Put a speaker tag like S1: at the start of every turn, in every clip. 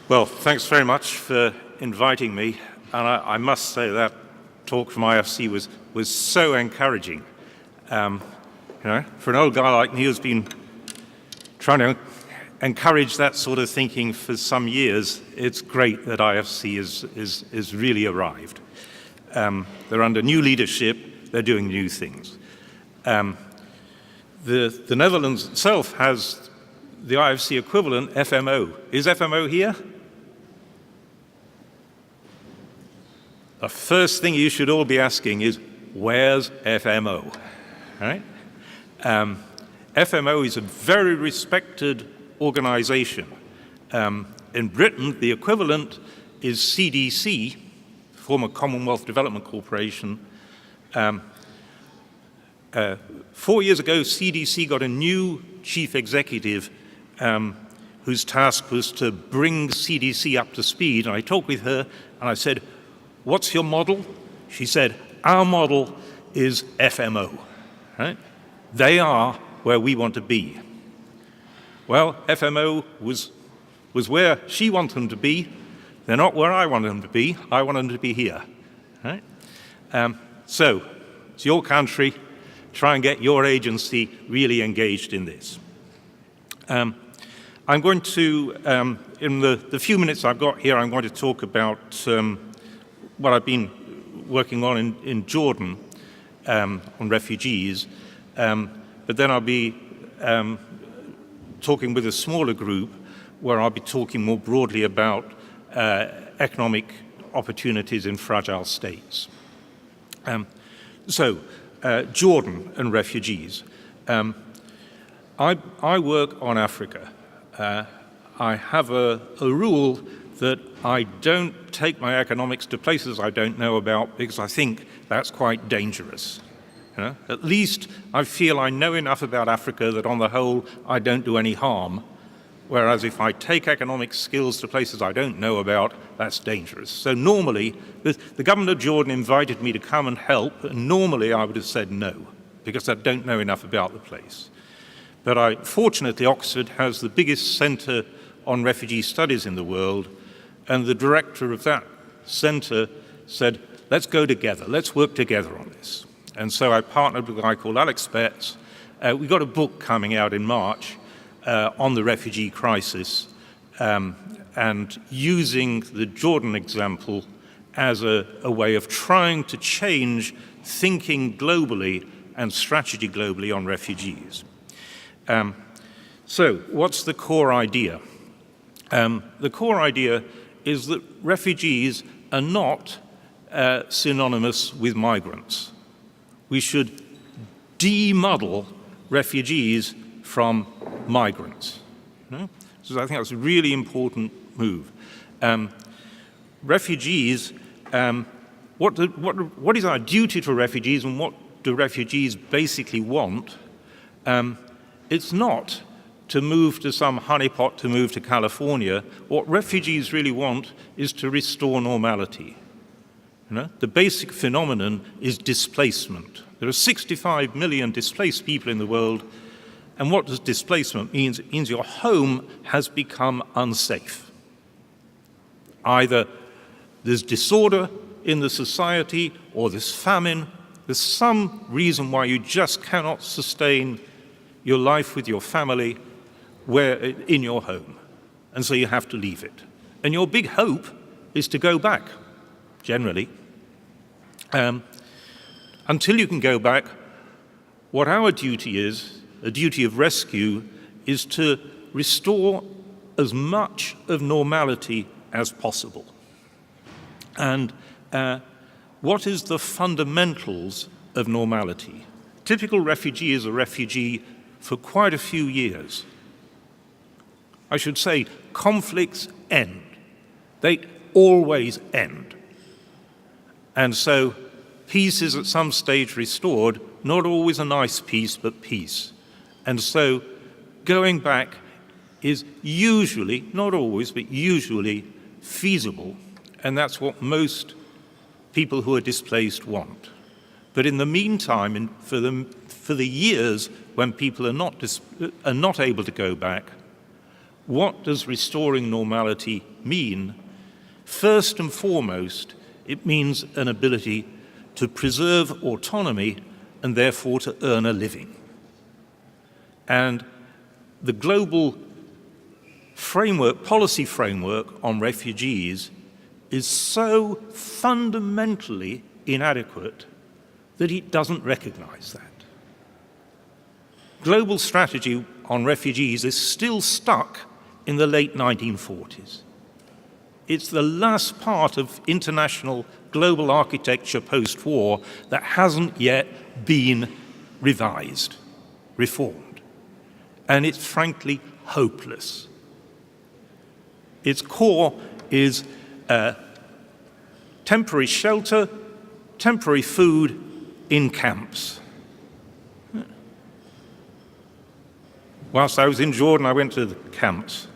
S1: Well, thanks very much for inviting me. And I must say that talk from IFC was so encouraging. For an old guy like me who's been trying to encourage that sort of thinking for some years, it's great that IFC is really arrived. They're under new leadership, they're doing new things. The Netherlands itself has the IFC equivalent, FMO. Is FMO here? The first thing you should all be asking is, where's FMO? All right? FMO is a very respected organization. In Britain, the equivalent is CDC, former Commonwealth Development Corporation. 4 years ago, CDC got a new chief executive whose task was to bring CDC up to speed. And I talked with her and I said, what's your model? She said, our model is FMO. Right? They are where we want to be. Well, FMO was where she wanted them to be. They're not where I wanted them to be. I want them to be here. Right? So, it's your country. Try and get your agency really engaged in this. I'm going to, in the few minutes I've got here, I'm going to talk about what I've been working on in Jordan on refugees, but then I'll be talking with a smaller group where I'll be talking more broadly about economic opportunities in fragile states. Jordan and refugees. I work on Africa. I have a rule that I don't take my economics to places I don't know about because I think that's quite dangerous. At least I feel I know enough about Africa that on the whole I don't do any harm, whereas if I take economic skills to places I don't know about, that's dangerous. So normally, the government of Jordan invited me to come and help, and normally I would have said no, because I don't know enough about the place. But fortunately, Oxford has the biggest center on refugee studies in the world, and the director of that center said, let's go together, let's work together on this. And so I partnered with a guy called Alex Betts. We got a book coming out in March on the refugee crisis, and using the Jordan example as a way of trying to change thinking globally and strategy globally on refugees. So what's the core idea? The core idea is that refugees are not synonymous with migrants. We should demuddle refugees from migrants. So I think that's a really important move. Refugees, what is our duty to refugees and what do refugees basically want? It's not to move to some honeypot to move to California. What refugees really want is to restore normality. The basic phenomenon is displacement. There are 65 million displaced people in the world, and what does displacement mean? It means your home has become unsafe. Either there's disorder in the society, or there's famine, there's some reason why you just cannot sustain your life with your family in your home, and so you have to leave it. And your big hope is to go back, generally. Until you can go back, what our duty is, a duty of rescue, is to restore as much of normality as possible. And what is the fundamentals of normality? Typical refugee is a refugee for quite a few years. I should say conflicts end. They always end. And so peace is at some stage restored, not always a nice peace, but peace. And so going back is usually, not always, but usually feasible. And that's what most people who are displaced want. But in the meantime, for the years when people are not able to go back, what does restoring normality mean? First and foremost, it means an ability to preserve autonomy and therefore to earn a living. And the global framework, policy framework on refugees is so fundamentally inadequate that it doesn't recognize that. Global strategy on refugees is still stuck in the late 1940s. It's the last part of international global architecture post-war that hasn't yet been revised, reformed. And it's frankly hopeless. Its core is temporary shelter, temporary food in camps. Whilst I was in Jordan, I went to the camps.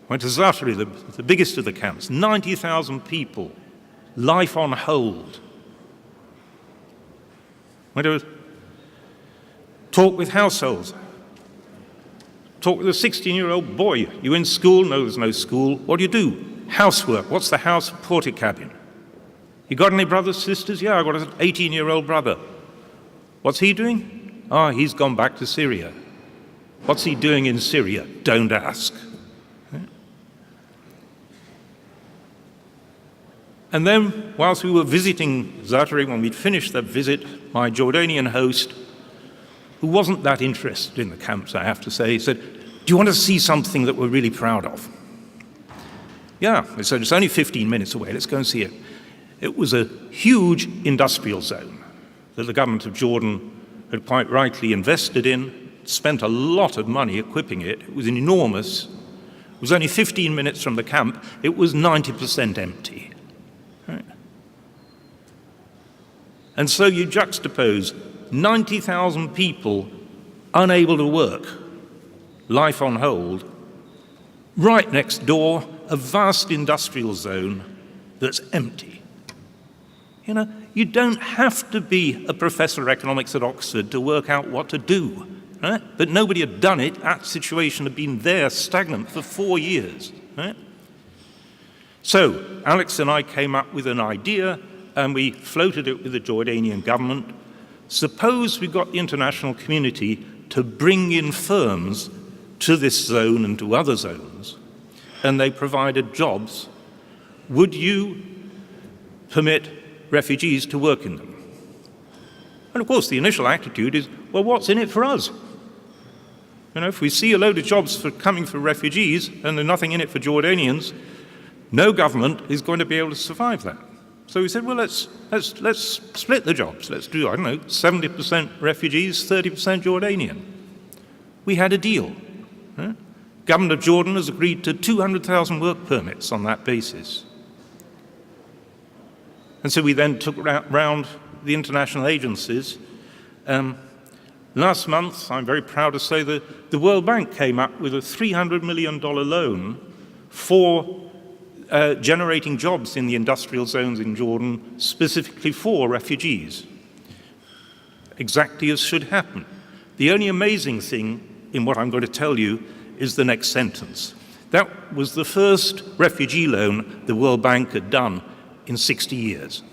S1: I went to Zaatari, the biggest of the camps, 90,000 people, life on hold. Went to talk with households. Talk with a 16-year-old boy. You in school? No, there's no school. What do you do? Housework. What's the house? Porter cabin. You got any brothers, sisters? Yeah, I've got an 18-year-old brother. What's he doing? Ah, he's gone back to Syria. What's he doing in Syria? Don't ask. And then, whilst we were visiting Zaatari, when we'd finished that visit, my Jordanian host, who wasn't that interested in the camps, I have to say, said, "Do you want to see something that we're really proud of?" Yeah, I said, "It's only 15 minutes away, let's go and see it." It was a huge industrial zone that the government of Jordan had quite rightly invested in, spent a lot of money equipping it. It was enormous. It was only 15 minutes from the camp. It was 90% empty. Right. And so you juxtapose 90,000 people unable to work, life on hold, right next door, a vast industrial zone that's empty. You know, you don't have to be a professor of economics at Oxford to work out what to do. Right? But nobody had done it. That situation had been there, stagnant, for 4 years. Right? So Alex and I came up with an idea, and we floated it with the Jordanian government. Suppose we got the international community to bring in firms to this zone and to other zones, and they provided jobs. Would you permit refugees to work in them? And of course, the initial attitude is, well, what's in it for us? You know, if we see a load of jobs coming for refugees and there's nothing in it for Jordanians, no government is going to be able to survive that. So we said, well, let's split the jobs. Let's do, 70% refugees, 30% Jordanian. We had a deal. Right? Government of Jordan has agreed to 200,000 work permits on that basis. And so we then took round the international agencies. Last month, I'm very proud to say that the World Bank came up with a $300 million loan for generating jobs in the industrial zones in Jordan, specifically for refugees. Exactly as should happen. The only amazing thing in what I'm going to tell you is the next sentence. That was the first refugee loan the World Bank had done in 60 years.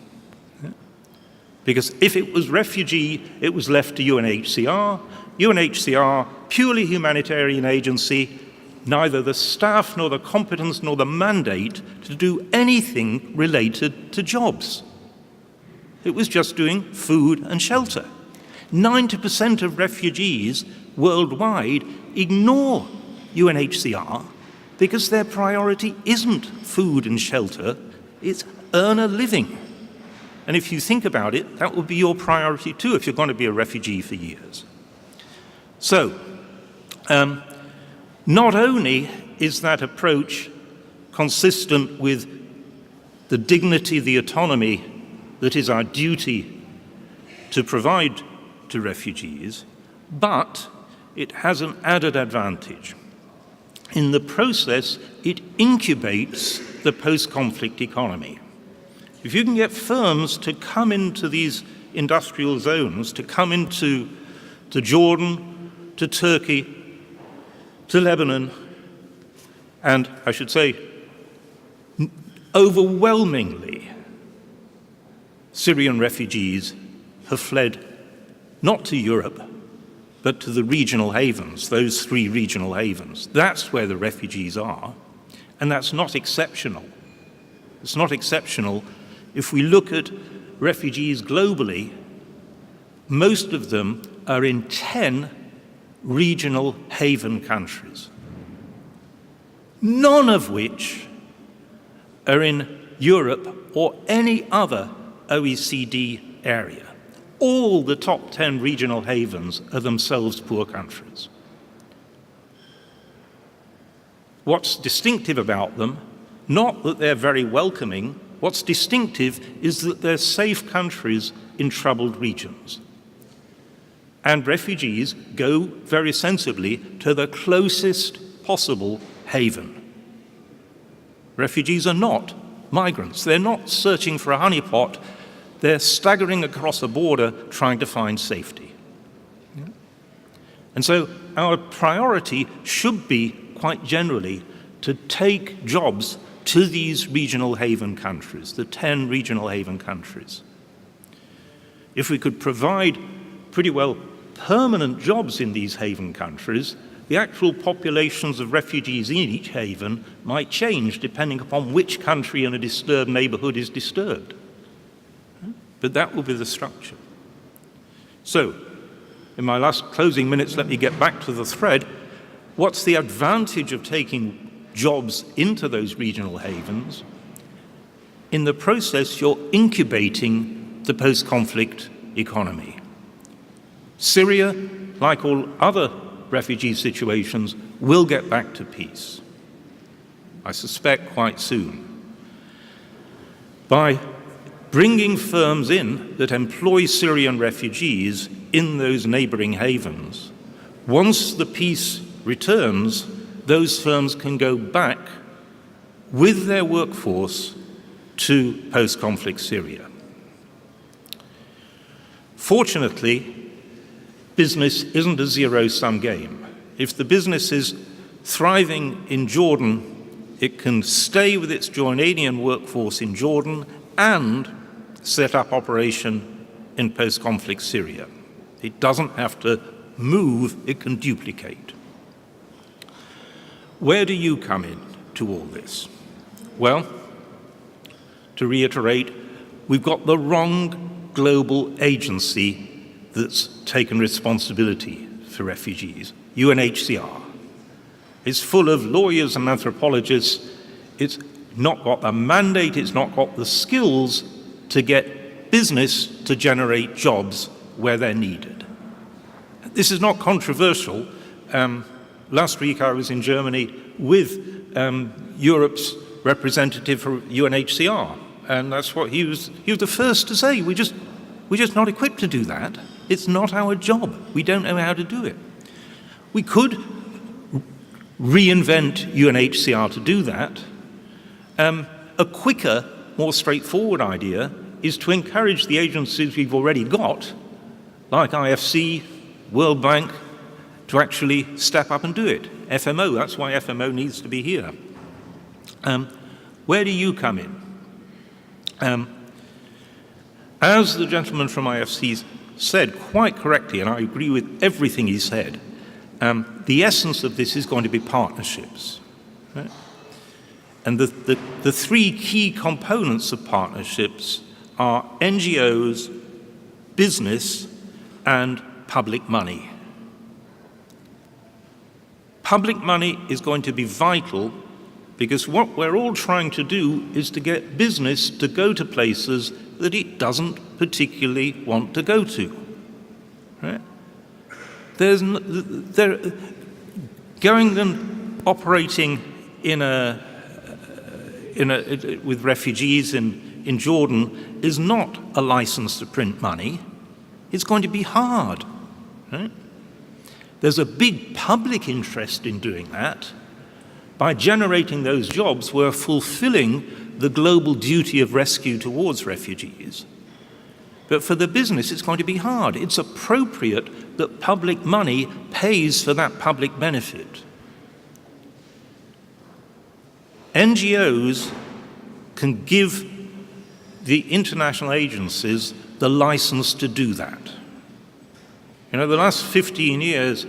S1: Because if it was refugee, it was left to UNHCR. UNHCR, purely humanitarian agency, neither the staff nor the competence nor the mandate to do anything related to jobs. It was just doing food and shelter. 90% of refugees worldwide ignore UNHCR because their priority isn't food and shelter, it's earn a living. And if you think about it, that will be your priority too if you're going to be a refugee for years. So, not only is that approach consistent with the dignity, the autonomy that is our duty to provide to refugees, but it has an added advantage. In the process, it incubates the post-conflict economy. If you can get firms to come into these industrial zones, to come into Jordan, to Turkey, to Lebanon, And I should say, overwhelmingly, Syrian refugees have fled not to Europe, but to the regional havens, those 3 regional havens. That's where the refugees are, and that's not exceptional. It's not exceptional. If we look at refugees globally, most of them are in 10 regional haven countries, none of which are in Europe or any other OECD area. All the top 10 regional havens are themselves poor countries. What's distinctive about them, not that they're very welcoming, what's distinctive is that they're safe countries in troubled regions. And refugees go very sensibly to the closest possible haven. Refugees are not migrants. They're not searching for a honeypot. They're staggering across a border trying to find safety. And so our priority should be, quite generally, to take jobs to these regional haven countries, the 10 regional haven countries. If we could provide pretty well permanent jobs in these haven countries, the actual populations of refugees in each haven might change depending upon which country in a disturbed neighborhood is disturbed. But that will be the structure. So, in my last closing minutes, let me get back to the thread. What's the advantage of taking jobs into those regional havens? In the process, you're incubating the post-conflict economy. Syria, like all other refugee situations, will get back to peace. I suspect quite soon. By bringing firms in that employ Syrian refugees in those neighboring havens, once the peace returns, those firms can go back with their workforce to post-conflict Syria. Fortunately, business isn't a zero-sum game. If the business is thriving in Jordan, it can stay with its Jordanian workforce in Jordan and set up operation in post-conflict Syria. It doesn't have to move, it can duplicate. Where do you come in to all this? Well, to reiterate, we've got the wrong global agency that's taken responsibility for refugees, UNHCR. It's full of lawyers and anthropologists. It's not got the mandate, it's not got the skills to get business to generate jobs where they're needed. This is not controversial. Last week I was in Germany with Europe's representative for UNHCR, and that's what he was the first to say. We're just not equipped to do that. It's not our job. We don't know how to do it. We could reinvent UNHCR to do that. A quicker, more straightforward idea is to encourage the agencies we've already got, like IFC, World Bank, to actually step up and do it. FMO, that's why FMO needs to be here. Where do you come in? As the gentleman from IFC said quite correctly, and I agree with everything he said, the essence of this is going to be partnerships. Right? And the 3 key components of partnerships are NGOs, business, and public money. Public money is going to be vital because what we're all trying to do is to get business to go to places that it doesn't particularly want to go to. Right? Going and operating with refugees in Jordan is not a license to print money. It's going to be hard. Right? There's a big public interest in doing that. By generating those jobs, we're fulfilling the global duty of rescue towards refugees. But for the business, it's going to be hard. It's appropriate that public money pays for that public benefit. NGOs can give the international agencies the license to do that. You know, the last 15 years,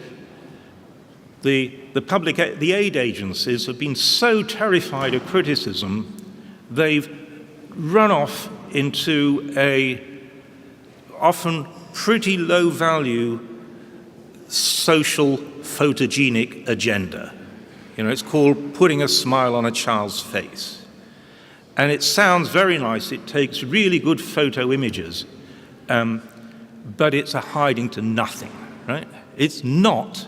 S1: the aid agencies have been so terrified of criticism, they've run off into a often pretty low-value social photogenic agenda. You know, it's called putting a smile on a child's face. And it sounds very nice. It takes really good photo images, but it's a hiding to nothing, right? It's not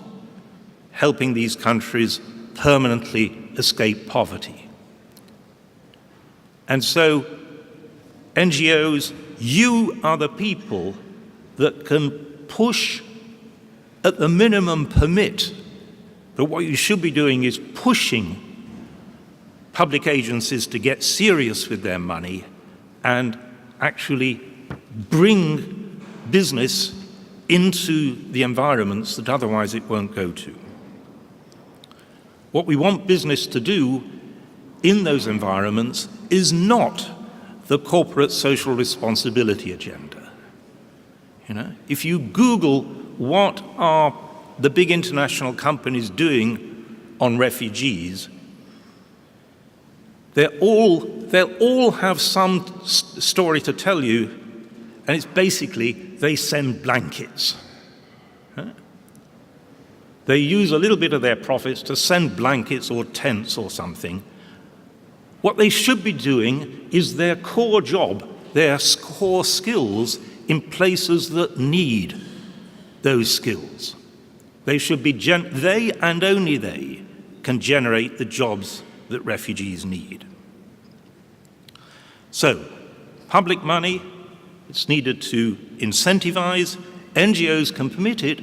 S1: helping these countries permanently escape poverty. And so, NGOs, you are the people that can push, at the minimum permit, but what you should be doing is pushing public agencies to get serious with their money and actually bring business into the environments that otherwise it won't go to. What we want business to do in those environments is not the corporate social responsibility agenda. You know, if you Google what are the big international companies doing on refugees, they'll all have some story to tell you, and it's basically they send blankets. They use a little bit of their profits to send blankets or tents or something. What they should be doing is their core job, their core skills in places that need those skills. They should be, they and only they can generate the jobs that refugees need. So, public money, it's needed to incentivize, NGOs can permit it.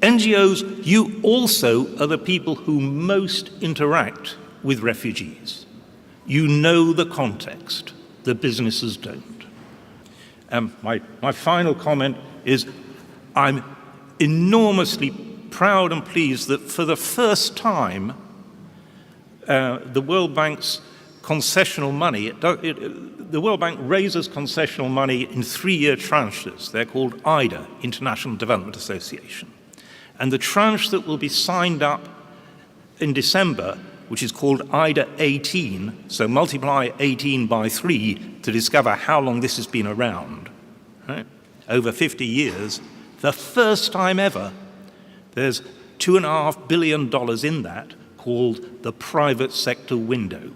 S1: NGOs, you also are the people who most interact with refugees. You know the context, the businesses don't. My final comment is I'm enormously proud and pleased that for the first time, the World Bank's concessional money, the World Bank raises concessional money in 3-year tranches. They're called IDA, International Development Association. And the tranche that will be signed up in December, which is called IDA 18, so multiply 18 by 3 to discover how long this has been around, right? Over 50 years, the first time ever, there's $2.5 billion in that called the private sector window.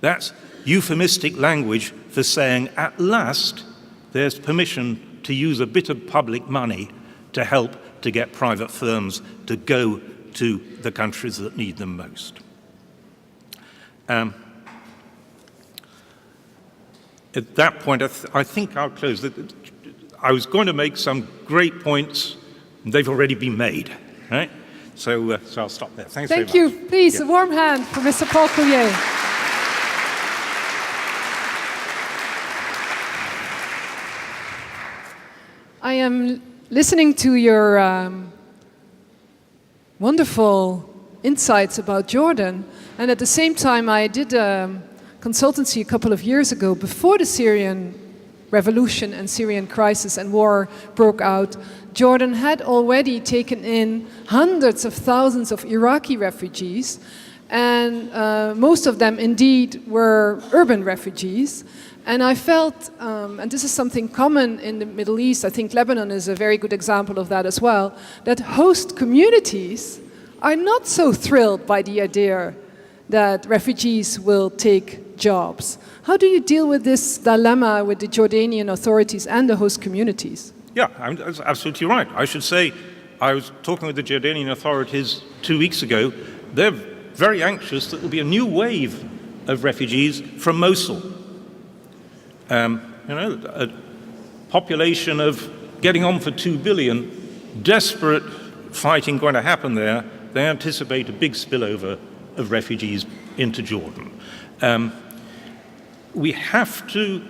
S1: That's euphemistic language for saying, at last, there's permission to use a bit of public money to help to get private firms to go to the countries that need them most. At that point, I think I'll close. I was going to make some great points, and they've already been made, right? So I'll stop there. Thanks very much.
S2: Thank you. Please, a warm hand for Mr. Paul Collier. I am listening to your wonderful insights about Jordan, and at the same time I did a consultancy a couple of years ago before the Syrian revolution and Syrian crisis and war broke out. Jordan had already taken in hundreds of thousands of Iraqi refugees, and most of them indeed were urban refugees. And I felt, and this is something common in the Middle East, I think Lebanon is a very good example of that as well, that host communities are not so thrilled by the idea that refugees will take jobs. How do you deal with this dilemma with the Jordanian authorities and the host communities?
S1: Yeah, that's absolutely right. I should say, I was talking with the Jordanian authorities 2 weeks ago. They're very anxious that there'll be a new wave of refugees from Mosul. You know, a population of getting on for 2 billion, desperate fighting going to happen there. They anticipate a big spillover of refugees into Jordan. We have to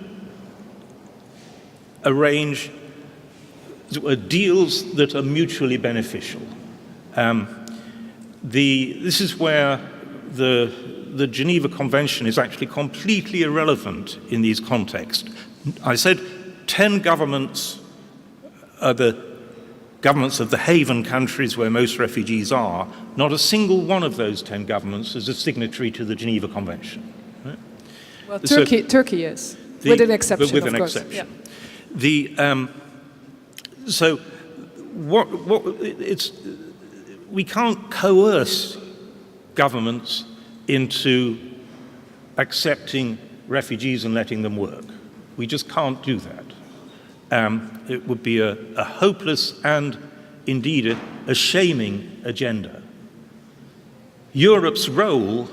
S1: arrange deals that are mutually beneficial. This is where the Geneva Convention is actually completely irrelevant in these contexts. I said 10 governments are the governments of the haven countries where most refugees are. Not a single one of those 10 governments is a signatory to the Geneva Convention. Right?
S2: Well, Turkey is, with an exception,
S1: with
S2: of
S1: an
S2: course.
S1: exception.
S2: Yeah.
S1: So we can't coerce governments into accepting refugees and letting them work. We just can't do that. It would be a hopeless and indeed a shaming agenda. Europe's role,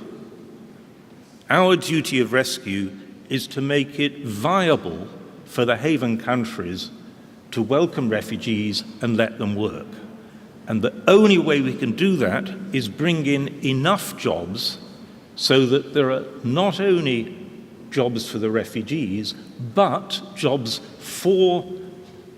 S1: our duty of rescue, is to make it viable for the haven countries to welcome refugees and let them work. And the only way we can do that is bring in enough jobs so that there are not only jobs for the refugees, but jobs for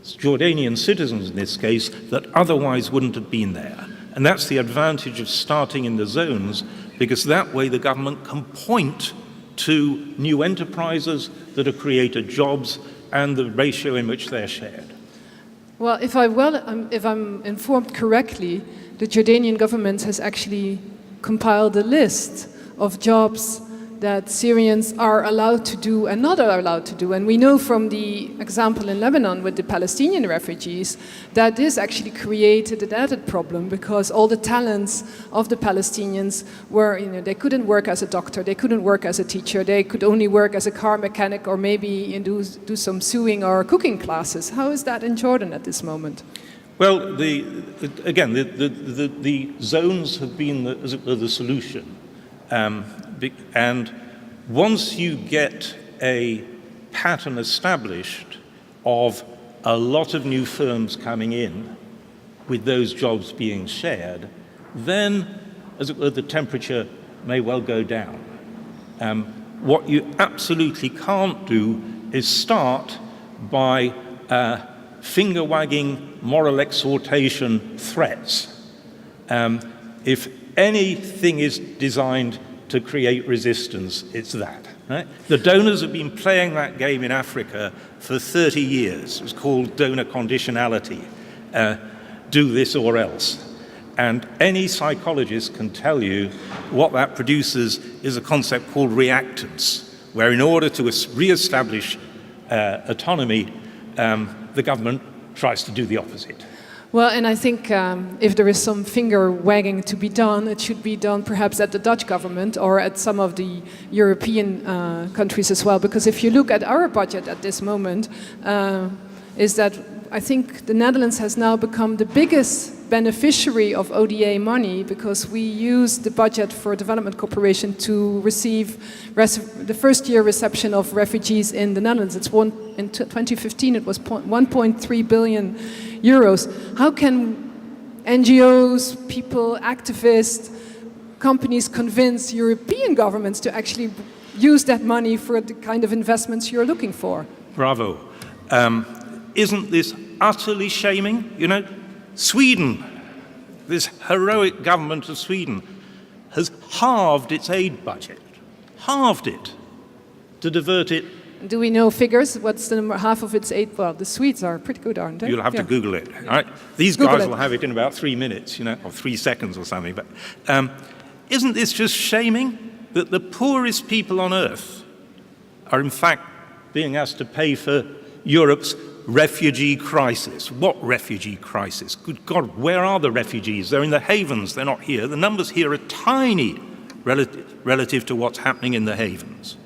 S1: Jordanian citizens in this case that otherwise wouldn't have been there. And that's the advantage of starting in the zones, because that way the government can point to new enterprises that have created jobs and the ratio in which they're shared.
S2: Well, if I'm informed correctly, the Jordanian government has actually compiled a list of jobs that Syrians are allowed to do and not are allowed to do. And we know from the example in Lebanon with the Palestinian refugees that this actually created an added problem, because all the talents of the Palestinians were, they couldn't work as a doctor, they couldn't work as a teacher, they could only work as a car mechanic or maybe do some sewing or cooking classes. How is that in Jordan at this moment?
S1: Well, the zones have been the solution. And once you get a pattern established of a lot of new firms coming in with those jobs being shared, then, as it were, the temperature may well go down. What you absolutely can't do is start by finger-wagging, moral exhortation threats. If anything is designed to create resistance, it's that. Right? The donors have been playing that game in Africa for 30 years. It was called donor conditionality. Do this or else. And any psychologist can tell you what that produces is a concept called reactance, where in order to re-establish autonomy, the government tries to do the opposite.
S2: Well, and I think if there is some finger wagging to be done, it should be done perhaps at the Dutch government or at some of the European countries as well. Because if you look at our budget at this moment, is that I think the Netherlands has now become the biggest beneficiary of ODA money, because we use the budget for development cooperation to receive the first year reception of refugees in the Netherlands. In 2015 it was 1.3 billion euros. How can NGOs, people, activists, companies convince European governments to actually use that money for the kind of investments you're looking for?
S1: Bravo. Isn't this utterly shaming? You know, Sweden, this heroic government of Sweden, has halved its aid budget. Halved it to divert it.
S2: Do we know figures? What's the number, half of its aid? Well, the Swedes are pretty good, aren't they?
S1: You'll have to Google it. All right? These guys will have it in about 3 minutes, or 3 seconds or something. But isn't this just shaming that the poorest people on earth are in fact being asked to pay for Europe's refugee crisis? What refugee crisis? Good God, where are the refugees? They're in the havens, they're not here. The numbers here are tiny relative to what's happening in the havens.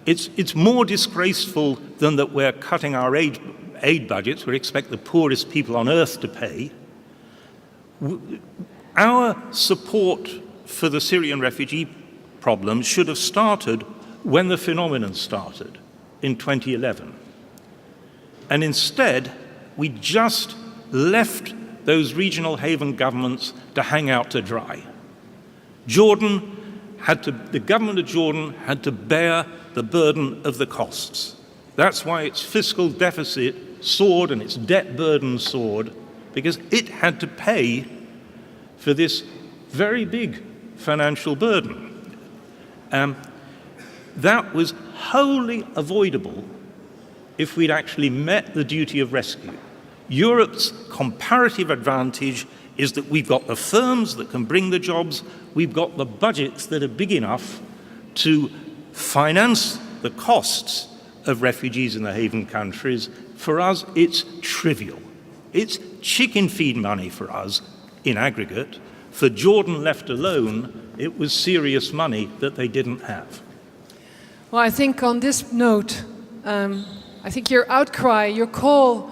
S1: It's more disgraceful than that we're cutting our aid budgets. We expect the poorest people on earth to pay. Our support for the Syrian refugee problem should have started when the phenomenon started in 2011. And instead, we just left those regional haven governments to hang out to dry. The government of Jordan had to bear the burden of the costs. That's why its fiscal deficit soared and its debt burden soared, because it had to pay for this very big financial burden. That was wholly avoidable if we'd actually met the duty of rescue. Europe's comparative advantage is that we've got the firms that can bring the jobs, we've got the budgets that are big enough to finance the costs of refugees in the haven countries. For us, it's trivial. It's chicken feed money for us in aggregate. For Jordan left alone, it was serious money that they didn't have.
S2: Well, I think on this note, I think your outcry, your call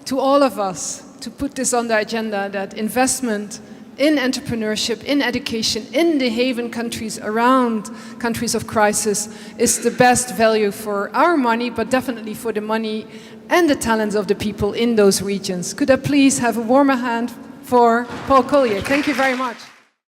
S2: to all of us to put this on the agenda, that investment in entrepreneurship, in education, in the haven countries around countries of crisis is the best value for our money, but definitely for the money and the talents of the people in those regions. Could I please have a warmer hand for Paul Collier? Thank you very much.